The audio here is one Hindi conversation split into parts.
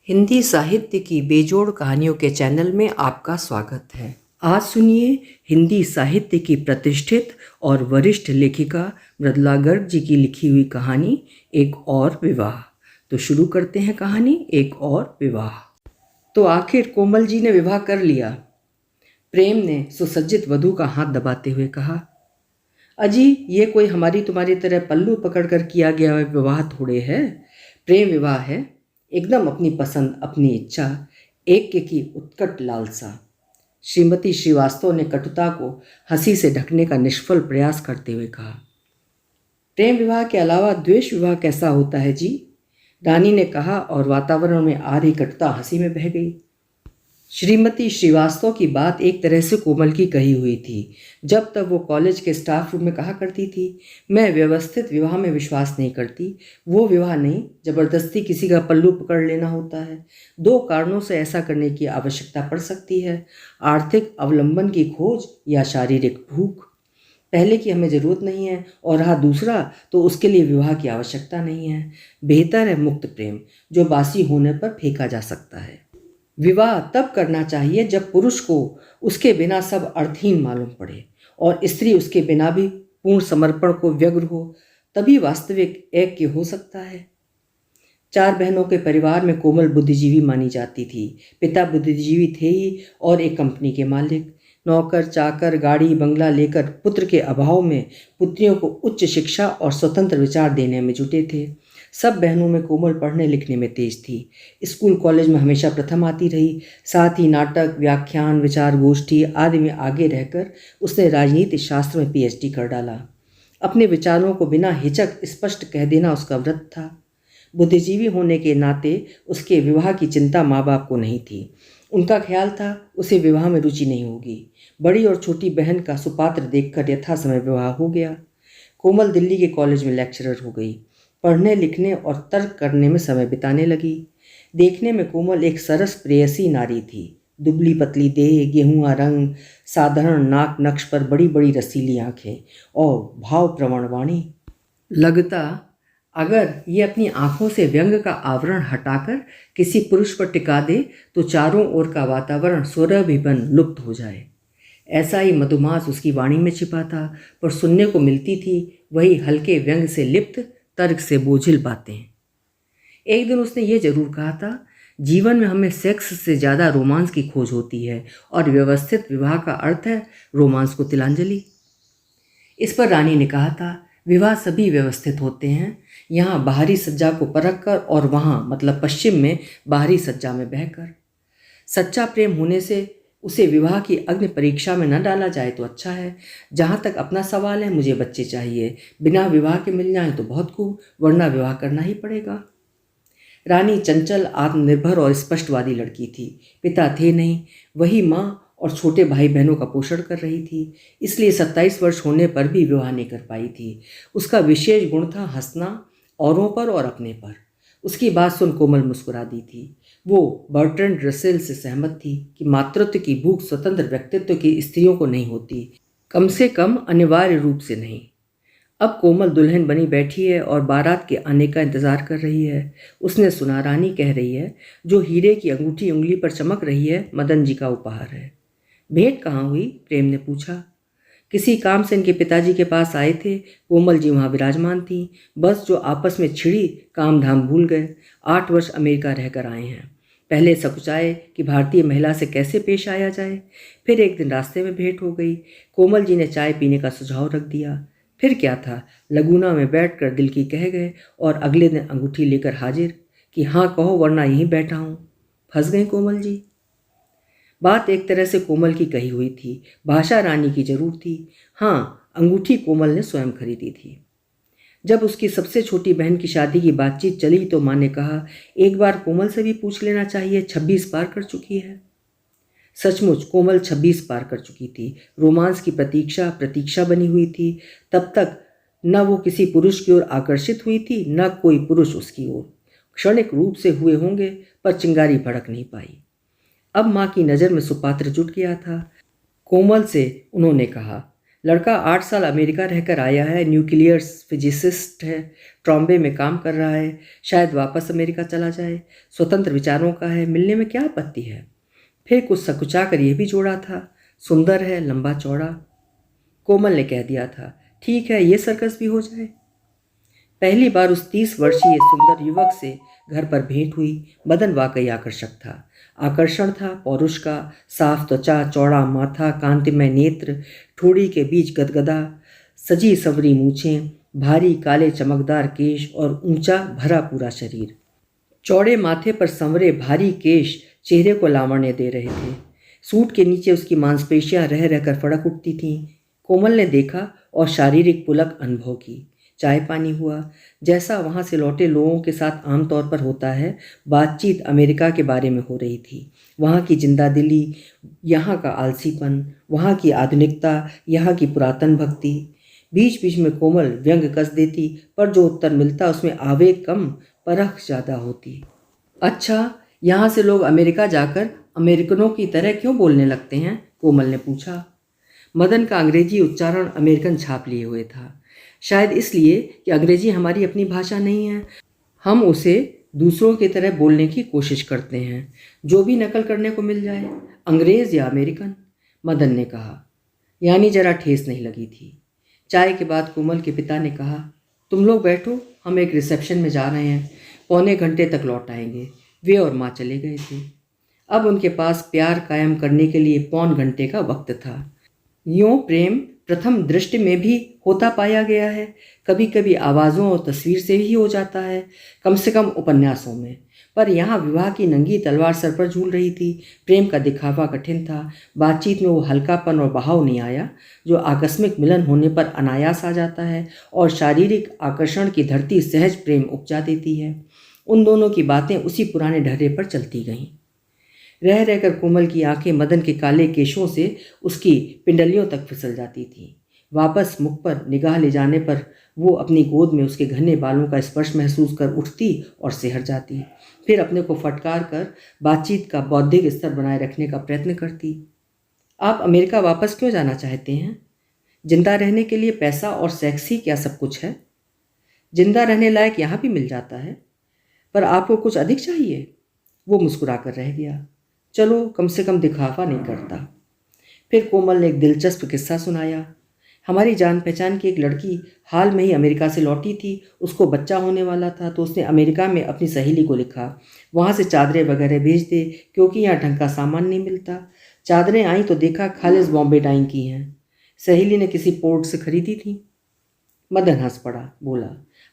हिंदी साहित्य की बेजोड़ कहानियों के चैनल में आपका स्वागत है। आज सुनिए हिंदी साहित्य की प्रतिष्ठित और वरिष्ठ लेखिका मृदुला गर्ग जी की लिखी हुई कहानी एक और विवाह। तो शुरू करते हैं कहानी एक और विवाह। तो आखिर कोमल जी ने विवाह कर लिया। प्रेम ने सुसज्जित वधू का हाथ दबाते हुए कहा, अजी ये कोई हमारी तुम्हारी तरह पल्लू पकड़कर किया गया विवाह थोड़े है। प्रेम विवाह है, एकदम अपनी पसंद अपनी इच्छा, एक के की उत्कट लालसा। श्रीमती श्रीवास्तव ने कटुता को हंसी से ढकने का निष्फल प्रयास करते हुए कहा, प्रेम विवाह के अलावा द्वेष विवाह कैसा होता है जी? रानी ने कहा और वातावरण में आ रही कटुता हंसी में बह गई। श्रीमती श्रीवास्तव की बात एक तरह से कोमल की कही हुई थी। जब तक वो कॉलेज के स्टाफ रूम में कहा करती थी, मैं व्यवस्थित विवाह में विश्वास नहीं करती, वो विवाह नहीं, ज़बरदस्ती किसी का पल्लू पकड़ लेना होता है। दो कारणों से ऐसा करने की आवश्यकता पड़ सकती है, आर्थिक अवलंबन की खोज या शारीरिक भूख। पहले की हमें ज़रूरत नहीं है और रहा दूसरा तो उसके लिए विवाह की आवश्यकता नहीं है। बेहतर है मुक्त प्रेम, जो बासी होने पर फेंका जा सकता है। विवाह तब करना चाहिए जब पुरुष को उसके बिना सब अर्थहीन मालूम पड़े और स्त्री उसके बिना भी पूर्ण समर्पण को व्यग्र हो, तभी वास्तविक ऐक्य हो सकता है। चार बहनों के परिवार में कोमल बुद्धिजीवी मानी जाती थी। पिता बुद्धिजीवी थे ही और एक कंपनी के मालिक। नौकर चाकर गाड़ी बंगला लेकर पुत्र के अभाव में पुत्रियों को उच्च शिक्षा और स्वतंत्र विचार देने में जुटे थे। सब बहनों में कोमल पढ़ने लिखने में तेज थी। स्कूल कॉलेज में हमेशा प्रथम आती रही। साथ ही नाटक व्याख्यान विचार गोष्ठी आदि में आगे रहकर उसने राजनीति शास्त्र में पीएचडी कर डाला। अपने विचारों को बिना हिचक स्पष्ट कह देना उसका व्रत था। बुद्धिजीवी होने के नाते उसके विवाह की चिंता माँ बाप को नहीं थी। उनका ख्याल था उसे विवाह में रुचि नहीं होगी। बड़ी और छोटी बहन का सुपात्र देखकर यथा समय विवाह हो गया। कोमल दिल्ली के कॉलेज में लेक्चरर हो गई। पढ़ने लिखने और तर्क करने में समय बिताने लगी। देखने में कोमल एक सरस प्रेयसी नारी थी। दुबली पतली देह, गेहुआ रंग, साधारण नाक नक्श पर बड़ी बड़ी रसीली आंखें और भावप्रवण वाणी। लगता अगर ये अपनी आंखों से व्यंग का आवरण हटाकर किसी पुरुष पर टिका दे तो चारों ओर का वातावरण स्वरभिबन लुप्त हो जाए। ऐसा ही मधुमास उसकी वाणी में छिपा था, पर सुनने को मिलती थी वही हल्के व्यंग से लिप्त तर्क से बोझिल बातें। एक दिन उसने ये जरूर कहा था, जीवन में हमें सेक्स से ज़्यादा रोमांस की खोज होती है और व्यवस्थित विवाह का अर्थ है रोमांस को तिलांजलि। इस पर रानी ने कहा था, विवाह सभी व्यवस्थित होते हैं, यहाँ बाहरी सज्जा को परख कर और वहाँ मतलब पश्चिम में बाहरी सज्जा में बहकर। सच्चा प्रेम होने से उसे विवाह की अग्नि परीक्षा में न डाला जाए तो अच्छा है। जहाँ तक अपना सवाल है, मुझे बच्चे चाहिए। बिना विवाह के मिल जाए तो बहुत खूब, वरना विवाह करना ही पड़ेगा। रानी चंचल, आत्मनिर्भर और स्पष्टवादी लड़की थी। पिता थे नहीं, वही माँ और छोटे भाई बहनों का पोषण कर रही थी, इसलिए 27 वर्ष होने पर भी विवाह नहीं कर पाई थी। उसका विशेष गुण था हंसना, औरों पर और अपने पर। उसकी बात सुन कोमल मुस्कुरा दी थी। वो बर्ट्रैंड रसेल से सहमत थी कि मातृत्व की भूख स्वतंत्र व्यक्तित्व की स्त्रियों को नहीं होती, कम से कम अनिवार्य रूप से नहीं। अब कोमल दुल्हन बनी बैठी है और बारात के आने का इंतजार कर रही है। उसने सुना रानी कह रही है, जो हीरे की अंगूठी उंगली पर चमक रही है मदन जी का उपहार है। भेंट कहाँ हुई? प्रेम ने पूछा। किसी काम से इनके पिताजी के पास आए थे। कोमल जी वहाँ विराजमान थी। बस जो आपस में छिड़ी काम धाम भूल गए। 8 वर्ष अमेरिका रहकर आए हैं। पहले सकुचाए कि भारतीय महिला से कैसे पेश आया जाए। फिर एक दिन रास्ते में भेंट हो गई। कोमल जी ने चाय पीने का सुझाव रख दिया। फिर क्या था, लगूना में बैठकर दिल की कह गए और अगले दिन अंगूठी लेकर हाजिर कि हाँ कहो वरना यहीं बैठा हूँ। फंस गई कोमल जी। बात एक तरह से कोमल की कही हुई थी, भाषा रानी की जरूर थी। हाँ, अंगूठी कोमल ने स्वयं खरीदी थी। जब उसकी सबसे छोटी बहन की शादी की बातचीत चली तो माँ ने कहा, एक बार कोमल से भी पूछ लेना चाहिए, 26 पार कर चुकी है। सचमुच कोमल 26 पार कर चुकी थी। रोमांस की प्रतीक्षा बनी हुई थी। तब तक न वो किसी पुरुष की ओर आकर्षित हुई थी, न कोई पुरुष उसकी ओर। क्षणिक रूप से हुए होंगे, पर चिंगारी भड़क नहीं पाई। अब माँ की नज़र में सुपात्र जुट गया था। कोमल से उन्होंने कहा, लड़का 8 साल अमेरिका रहकर आया है, न्यूक्लियर फिजिसिस्ट है, ट्रॉम्बे में काम कर रहा है, शायद वापस अमेरिका चला जाए, स्वतंत्र विचारों का है, मिलने में क्या आपत्ति है। फिर कुछ सकुचा कर यह भी जोड़ा था, सुंदर है, लंबा चौड़ा। कोमल ने कह दिया था, ठीक है, ये सर्कस भी हो जाए। पहली बार उस 30 वर्षीय सुंदर युवक से घर पर भेंट हुई। मदन वाकई आकर्षक था। आकर्षण था पौरुष का, साफ त्वचा, चौड़ा माथा, कांतिमय नेत्र, ठोड़ी के बीच गदगदा, सजी संवरी मूछें, भारी काले चमकदार केश और ऊंचा भरा पूरा शरीर। चौड़े माथे पर संवरे भारी केश चेहरे को लावण्य दे रहे थे। सूट के नीचे उसकी मांसपेशियां रह रहकर फड़क उठती थीं। कोमल ने देखा और शारीरिक पुलक अनुभव की। चाय पानी हुआ। जैसा वहाँ से लौटे लोगों के साथ आमतौर पर होता है, बातचीत अमेरिका के बारे में हो रही थी। वहाँ की जिंदादिली, यहाँ का आलसीपन, वहाँ की आधुनिकता, यहाँ की पुरातन भक्ति। बीच बीच में कोमल व्यंग कस देती, पर जो उत्तर मिलता उसमें आवेग कम, परख ज़्यादा होती। अच्छा, यहाँ से लोग अमेरिका जाकर अमेरिकनों की तरह क्यों बोलने लगते हैं? कोमल ने पूछा। मदन का अंग्रेजी उच्चारण अमेरिकन छाप लिए हुए था। शायद इसलिए कि अंग्रेजी हमारी अपनी भाषा नहीं है। हम उसे दूसरों की तरह बोलने की कोशिश करते हैं, जो भी नकल करने को मिल जाए, अंग्रेज़ या अमेरिकन। मदन ने कहा। यानी जरा ठेस नहीं लगी थी। चाय के बाद कोमल के पिता ने कहा, तुम लोग बैठो, हम एक रिसेप्शन में जा रहे हैं, पौने घंटे तक लौट आएंगे। वे और माँ चले गए थे। अब उनके पास प्यार कायम करने के लिए पौन घंटे का वक्त था। यूँ प्रेम प्रथम दृष्टि में भी होता पाया गया है, कभी कभी आवाज़ों और तस्वीर से भी हो जाता है, कम से कम उपन्यासों में। पर यहाँ विवाह की नंगी तलवार सर पर झूल रही थी। प्रेम का दिखावा कठिन था। बातचीत में वो हल्कापन और बहाव नहीं आया जो आकस्मिक मिलन होने पर अनायास आ जाता है और शारीरिक आकर्षण की धरती सहज प्रेम उपजा देती है। उन दोनों की बातें उसी पुराने ढर्रे पर चलती गईं। रह रहकर कोमल की आंखें मदन के काले केशों से उसकी पिंडलियों तक फिसल जाती थीं। वापस मुख पर निगाह ले जाने पर वो अपनी गोद में उसके घने बालों का स्पर्श महसूस कर उठती और सिहर जाती। फिर अपने को फटकार कर बातचीत का बौद्धिक स्तर बनाए रखने का प्रयत्न करती। आप अमेरिका वापस क्यों जाना चाहते हैं? जिंदा रहने के लिए पैसा और सेक्स ही क्या सब कुछ है? जिंदा रहने लायक यहाँ भी मिल जाता है, पर आपको कुछ अधिक चाहिए। वो मुस्कुराकर रह गया। चलो, कम से कम दिखावा नहीं करता। फिर कोमल ने एक दिलचस्प किस्सा सुनाया। हमारी जान पहचान की एक लड़की हाल में ही अमेरिका से लौटी थी। उसको बच्चा होने वाला था तो उसने अमेरिका में अपनी सहेली को लिखा, वहाँ से चादरें वगैरह भेज दे, क्योंकि यहाँ ढंग का सामान नहीं मिलता। चादरें आई तो देखा खालिस बॉम्बे डाइंग की हैं। सहेली ने किसी पोर्ट से खरीदी थी। मदन हंस पड़ा, बोला,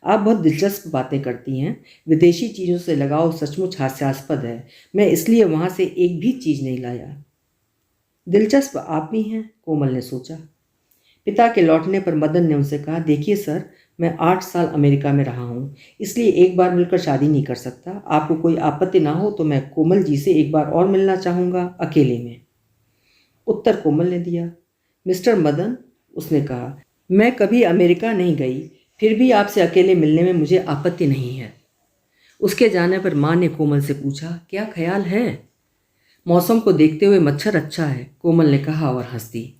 आप बहुत दिलचस्प बातें करती हैं। विदेशी चीज़ों से लगाव सचमुच हास्यास्पद है। मैं इसलिए वहाँ से एक भी चीज़ नहीं लाया। दिलचस्प आप भी हैं, कोमल ने सोचा। पिता के लौटने पर मदन ने उनसे कहा, देखिए सर, मैं 8 साल अमेरिका में रहा हूँ, इसलिए एक बार मिलकर शादी नहीं कर सकता। आपको कोई आपत्ति ना हो तो मैं कोमल जी से एक बार और मिलना चाहूँगा, अकेले में। उत्तर कोमल ने दिया। मिस्टर मदन, उसने कहा, मैं कभी अमेरिका नहीं गई, फिर भी आपसे अकेले मिलने में मुझे आपत्ति नहीं है। उसके जाने पर माँ ने कोमल से पूछा, क्या ख्याल है? मौसम को देखते हुए मच्छर अच्छा है, कोमल ने कहा और हंस दी।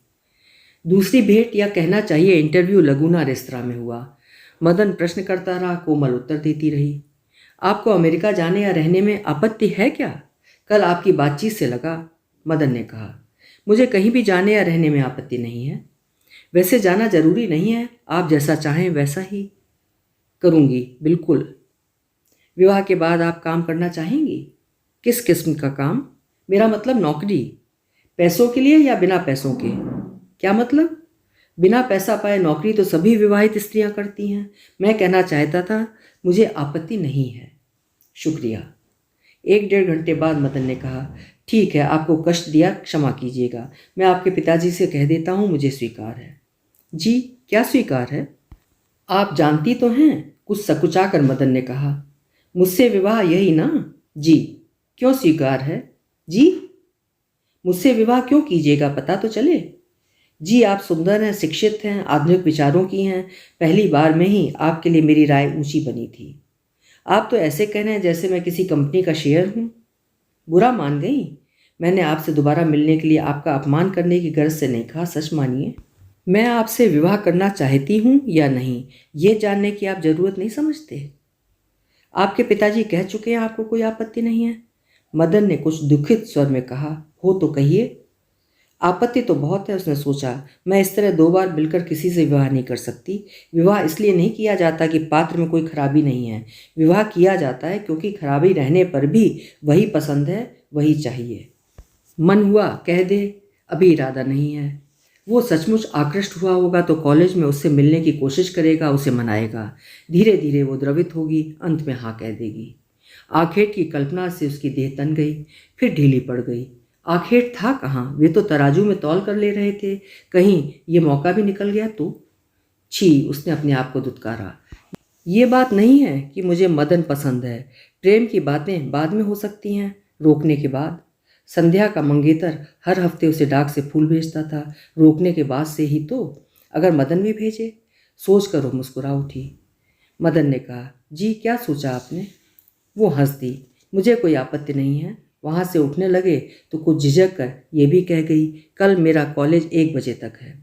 दूसरी भेंट या कहना चाहिए इंटरव्यू लगूना रेस्तरां में हुआ। मदन प्रश्न करता रहा, कोमल उत्तर देती रही। आपको अमेरिका जाने या रहने में आपत्ति है क्या? कल आपकी बातचीत से लगा, मदन ने कहा। मुझे कहीं भी जाने या रहने में आपत्ति नहीं है। वैसे जाना जरूरी नहीं है, आप जैसा चाहें वैसा ही करूँगी, बिल्कुल। विवाह के बाद आप काम करना चाहेंगी? किस किस्म का काम? मेरा मतलब नौकरी। पैसों के लिए या बिना पैसों के? क्या मतलब? बिना पैसा पाए नौकरी तो सभी विवाहित स्त्रियां करती हैं। मैं कहना चाहता था, मुझे आपत्ति नहीं है। शुक्रिया। 1-1.5 घंटे बाद मदन ने कहा, ठीक है, आपको कष्ट दिया, क्षमा कीजिएगा। मैं आपके पिताजी से कह देता हूँ, मुझे स्वीकार है। जी, क्या स्वीकार है? आप जानती तो हैं, कुछ सकुचाकर मदन ने कहा। मुझसे विवाह, यही ना? जी। क्यों स्वीकार है? जी, मुझसे विवाह क्यों कीजिएगा, पता तो चले। जी, आप सुंदर हैं, शिक्षित हैं, आधुनिक विचारों की हैं। पहली बार में ही आपके लिए मेरी राय ऊंची बनी थी। आप तो ऐसे कह रहे हैं जैसे मैं किसी कंपनी का शेयर हूँ। बुरा मान गई? मैंने आपसे दोबारा मिलने के लिए आपका अपमान करने की गर्ज से नहीं कहा, सच मानिए। मैं आपसे विवाह करना चाहती हूँ या नहीं, ये जानने की आप ज़रूरत नहीं समझते? आपके पिताजी कह चुके हैं आपको कोई आपत्ति नहीं है। मदन ने कुछ दुखित स्वर में कहा। हो तो कहिए। आपत्ति तो बहुत है, उसने सोचा। मैं इस तरह 2 बार मिलकर किसी से विवाह नहीं कर सकती। विवाह इसलिए नहीं किया जाता कि पात्र में कोई खराबी नहीं है। विवाह किया जाता है क्योंकि खराबी रहने पर भी वही पसंद है, वही चाहिए। मन हुआ कह दे, अभी इरादा नहीं है। वो सचमुच आकृष्ट हुआ होगा तो कॉलेज में उससे मिलने की कोशिश करेगा, उसे मनाएगा। धीरे धीरे वो द्रवित होगी, अंत में हाँ कह देगी। आखेट की कल्पना से उसकी देह तन गई, फिर ढीली पड़ गई। आखेट था कहाँ? वे तो तराजू में तौल कर ले रहे थे। कहीं ये मौका भी निकल गया तो? छी, उसने अपने आप को दुत्कारा। ये बात नहीं है कि मुझे मदन पसंद है। प्रेम की बातें बाद में हो सकती हैं, रोकने के बाद। संध्या का मंगेतर हर हफ्ते उसे डाक से फूल भेजता था, रोकने के बाद से ही तो। अगर मदन भी भेजे? सोच कर वो मुस्कुरा उठी। मदन ने कहा, जी क्या सोचा आपने? वो हंस दी। मुझे कोई आपत्ति नहीं है। वहाँ से उठने लगे तो कुछ झिझक कर ये भी कह गई, कल मेरा कॉलेज 1 बजे तक है।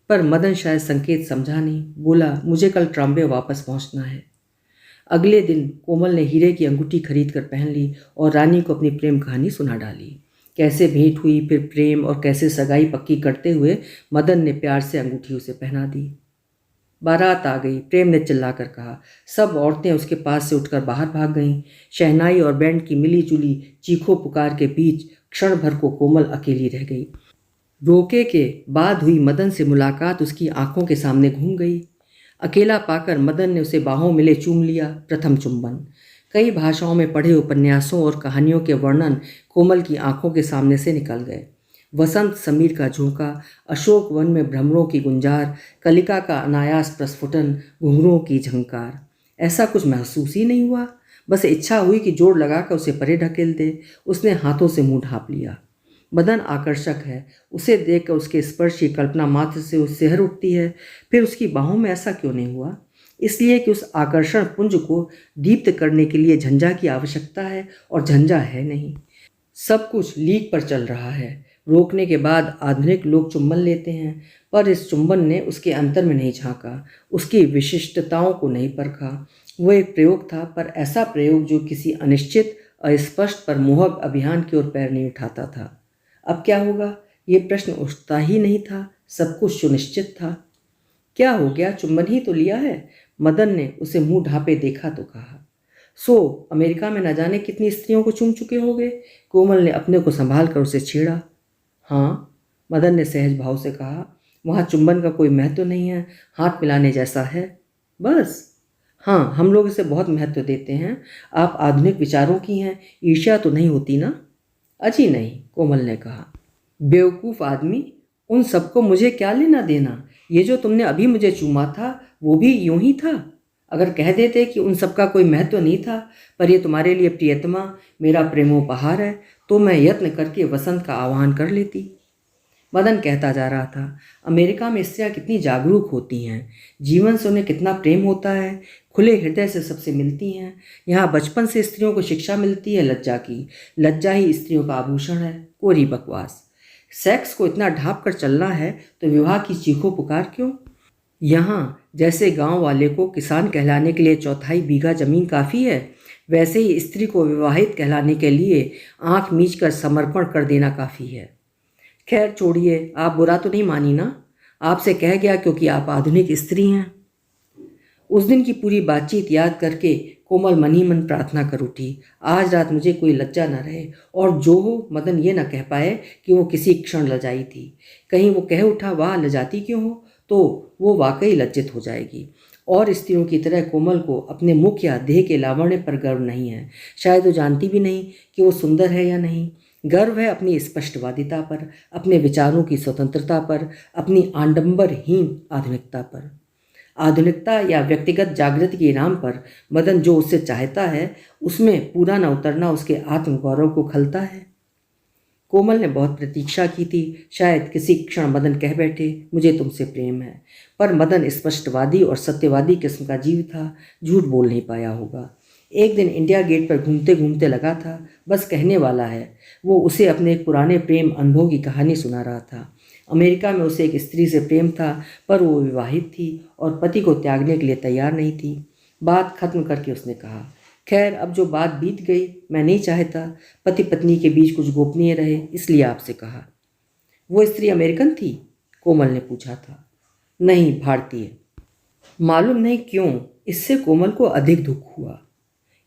पर मदन शायद संकेत समझा नहीं। बोला, मुझे कल ट्राम्बे वापस पहुँचना है। अगले दिन कोमल ने हीरे की अंगूठी खरीद कर पहन ली और रानी को अपनी प्रेम कहानी सुना डाली। कैसे भेंट हुई, फिर प्रेम, और कैसे सगाई पक्की करते हुए मदन ने प्यार से अंगूठी उसे पहना दी। बारात आ गई। प्रेम ने चिल्लाकर कहा। सब औरतें उसके पास से उठकर बाहर भाग गईं। शहनाई और बैंड की मिली जुली चीखों पुकार के बीच क्षण भर को कोमल अकेली रह गई। रोके के बाद हुई मदन से मुलाकात उसकी आंखों के सामने घूम गई। अकेला पाकर मदन ने उसे बाहों मिले चूम लिया। प्रथम चुंबन। कई भाषाओं में पढ़े उपन्यासों और कहानियों के वर्णन कोमल की आंखों के सामने से निकल गए। वसंत समीर का झोंका, अशोक वन में भ्रमरों की गुंजार, कलिका का अनायास प्रस्फुटन, घुंघरुओं की झंकार। ऐसा कुछ महसूस ही नहीं हुआ। बस इच्छा हुई कि जोड़ लगाकर उसे परे ढकेल दे। उसने हाथों से मुंह ढांप लिया। बदन आकर्षक है। उसे देखकर उसके स्पर्श की कल्पना मात्र से उस सिहर उठती है। फिर उसकी बाहों में ऐसा क्यों नहीं हुआ? इसलिए कि उस आकर्षण पुंज को दीप्त करने के लिए झंझा की आवश्यकता है, और झंझा है नहीं। सब कुछ लीक पर चल रहा है। रोकने के बाद आधुनिक लोग चुंबन लेते हैं, पर इस चुंबन ने उसके अंतर में नहीं झांका, उसकी विशिष्टताओं को नहीं परखा। वो एक प्रयोग था, पर ऐसा प्रयोग जो किसी अनिश्चित, अस्पष्ट पर मोहक अभियान की ओर पैर नहीं उठाता था। अब क्या होगा, ये प्रश्न उठता ही नहीं था। सब कुछ सुनिश्चित था। क्या हो गया, चुंबन ही तो लिया है। मदन ने उसे मुंह ढांपे देखा तो कहा, सो अमेरिका में न जाने कितनी स्त्रियों को चूम चुके होगे। कोमल ने अपने को संभाल कर उसे छेड़ा। हाँ, मदन ने सहज भाव से कहा, वहाँ चुंबन का कोई महत्व नहीं है, हाथ मिलाने जैसा है बस। हाँ, हम लोग इसे बहुत महत्व देते हैं। आप आधुनिक विचारों की हैं, ईर्ष्या तो नहीं होती ना? अजी नहीं, कोमल ने कहा। बेवकूफ़ आदमी, उन सबको मुझे क्या लेना देना? ये जो तुमने अभी मुझे चूमा था वो भी यूं ही था। अगर कह देते कि उन सबका कोई महत्व नहीं था, पर ये तुम्हारे लिए प्रियतमा मेरा प्रेमोपहार है, तो मैं यत्न करके वसंत का आह्वान कर लेती। मदन कहता जा रहा था, अमेरिका में स्त्रियां कितनी जागरूक होती हैं, जीवन से उन्हें कितना प्रेम होता है, खुले हृदय से सबसे मिलती हैं। यहाँ बचपन से स्त्रियों को शिक्षा मिलती है लज्जा की। लज्जा ही स्त्रियों का आभूषण है। कोरी बकवास। सेक्स को इतना ढांप कर चलना है तो विवाह की चीखों पुकार क्यों? यहाँ जैसे गांव वाले को किसान कहलाने के लिए 1/4 बीघा जमीन काफ़ी है, वैसे ही स्त्री को विवाहित कहलाने के लिए आंख मीच कर समर्पण कर देना काफ़ी है। खैर छोड़िए, आप बुरा तो नहीं मानी ना? आपसे कह गया क्योंकि आप आधुनिक स्त्री हैं। उस दिन की पूरी बातचीत याद करके कोमल मन ही मन प्रार्थना कर उठी, आज रात मुझे कोई लज्जा न रहे, और जो हो मदन ये न कह पाए कि वो किसी क्षण लजाई थी। कहीं वो कह उठा, वाह लजाती क्यों हो, तो वो वाकई लज्जित हो जाएगी। और स्त्रियों की तरह कोमल को अपने मुख या देह के लावण्य पर गर्व नहीं है। शायद वो जानती भी नहीं कि वो सुंदर है या नहीं। गर्व है अपनी स्पष्टवादिता पर, अपने विचारों की स्वतंत्रता पर, अपनी आडंबरहीन आधुनिकता पर। आधुनिकता या व्यक्तिगत जागृति के नाम पर मदन जो उससे चाहता है, उसमें पूरा न उतरना उसके आत्मगौरव को खलता है। कोमल ने बहुत प्रतीक्षा की थी, शायद किसी क्षण मदन कह बैठे, मुझे तुमसे प्रेम है। पर मदन स्पष्टवादी और सत्यवादी किस्म का जीव था, झूठ बोल नहीं पाया होगा। एक दिन इंडिया गेट पर घूमते घूमते लगा था, बस कहने वाला है। वो उसे अपने एक पुराने प्रेम अनुभव की कहानी सुना रहा था। अमेरिका में उसे एक स्त्री से प्रेम था, पर वो विवाहित थी और पति को त्यागने के लिए तैयार नहीं थी। बात खत्म करके उसने कहा, खैर अब जो बात बीत गई, मैं नहीं चाहता पति पत्नी के बीच कुछ गोपनीय रहे, इसलिए आपसे कहा। वो स्त्री अमेरिकन थी? कोमल ने पूछा था। नहीं, भारतीय। मालूम नहीं क्यों इससे कोमल को अधिक दुख हुआ।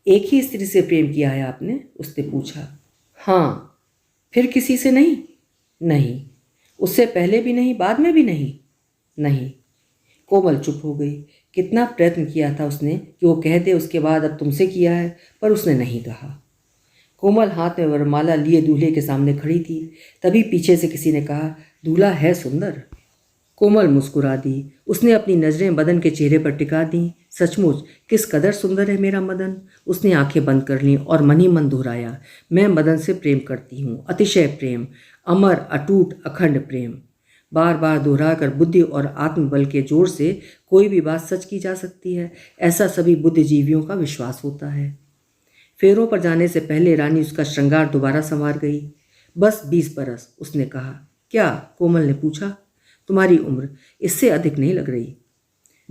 एक ही स्त्री से प्रेम किया है आपने? उसने पूछा। हाँ। फिर किसी से नहीं? नहीं। उससे पहले भी नहीं, बाद में भी नहीं? नहीं। कोमल चुप हो गई। कितना प्रयत्न किया था उसने कि वो कह दे उसके बाद अब तुमसे किया है, पर उसने नहीं कहा। कोमल हाथ में वरमाला लिए दूल्हे के सामने खड़ी थी। तभी पीछे से किसी ने कहा, दूल्हा है सुंदर। कोमल मुस्कुरा दी। उसने अपनी नज़रें मदन के चेहरे पर टिका दी। सचमुच किस कदर सुंदर है मेरा मदन। उसने आंखें बंद कर लीं और मन ही मन दोहराया, मैं मदन से प्रेम करती हूँ, अतिशय प्रेम, अमर अटूट अखंड प्रेम। बार बार दोहराकर बुद्धि और आत्मबल के जोर से कोई भी बात सच की जा सकती है, ऐसा सभी बुद्धिजीवियों का विश्वास होता है। फेरों पर जाने से पहले रानी उसका श्रृंगार दोबारा संवार गई। बस 20 बरस, उसने कहा। क्या? कोमल ने पूछा। तुम्हारी उम्र इससे अधिक नहीं लग रही।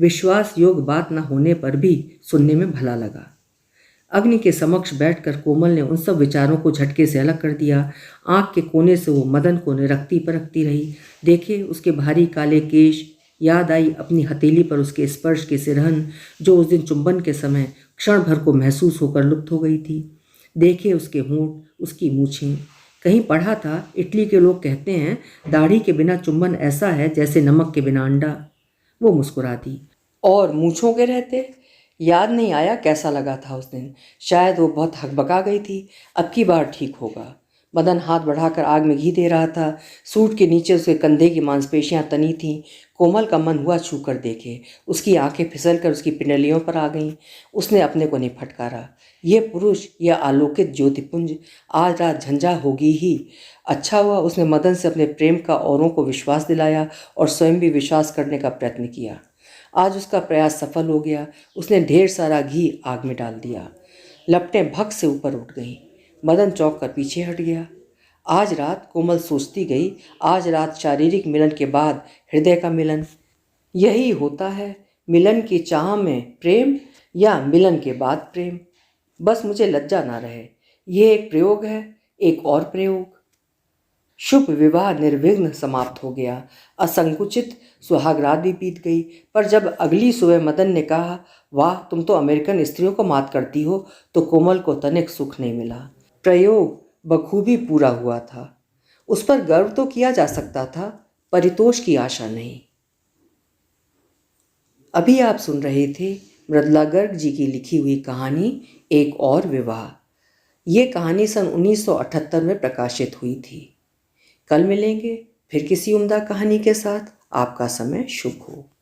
विश्वास योग बात न होने पर भी सुनने में भला लगा। अग्नि के समक्ष बैठकर कोमल ने उन सब विचारों को झटके से अलग कर दिया। आंख के कोने से वो मदन को निरखती परखती रही। देखे उसके भारी काले केश, याद आई अपनी हथेली पर उसके स्पर्श की सिरहन, जो उस दिन चुंबन के समय क्षण भर को महसूस होकर लुप्त हो गई थी। देखे उसके होंठ, उसकी मूछें। कहीं पढ़ा था इटली के लोग कहते हैं दाढ़ी के बिना चुंबन ऐसा है जैसे नमक के बिना अंडा। वो मुस्कुरा दी। और मूछों के रहते? याद नहीं आया कैसा लगा था उस दिन। शायद वो बहुत हकबका गई थी। अब की बार ठीक होगा। मदन हाथ बढ़ाकर आग में घी दे रहा था। सूट के नीचे उसके कंधे की मांसपेशियां तनी थीं। कोमल का मन हुआ छू कर देखे। उसकी आंखें फिसल कर उसकी पिंडलियों पर आ गईं। उसने अपने को नहीं फटकारा। यह पुरुष, यह आलोकित ज्योतिपुंज, आज रात झंझा होगी ही। अच्छा हुआ उसने मदन से अपने प्रेम का औरों को विश्वास दिलाया और स्वयं भी विश्वास करने का प्रयत्न किया। आज उसका प्रयास सफल हो गया। उसने ढेर सारा घी आग में डाल दिया। लपटें भग से ऊपर उठ गईं। मदन चौंक कर पीछे हट गया। आज रात, कोमल सोचती गई, आज रात शारीरिक मिलन के बाद हृदय का मिलन। यही होता है, मिलन की चाह में प्रेम या मिलन के बाद प्रेम। बस मुझे लज्जा ना रहे। यह एक प्रयोग है, एक और प्रयोग। शुभ विवाह निर्विघ्न समाप्त हो गया। असंकुचित सुहागरात भी बीत गई। पर जब अगली सुबह मदन ने कहा, वाह तुम तो अमेरिकन स्त्रियों को मात करती हो, तो कोमल को तनिक सुख नहीं मिला। प्रयोग बखूबी पूरा हुआ था। उस पर गर्व तो किया जा सकता था, परितोष की आशा नहीं। अभी आप सुन रहे थे मृदला गर्ग जी की लिखी हुई कहानी एक और विवाह। ये कहानी सन 1978 में प्रकाशित हुई थी। कल मिलेंगे फिर किसी उम्दा कहानी के साथ। आपका समय शुभ हो।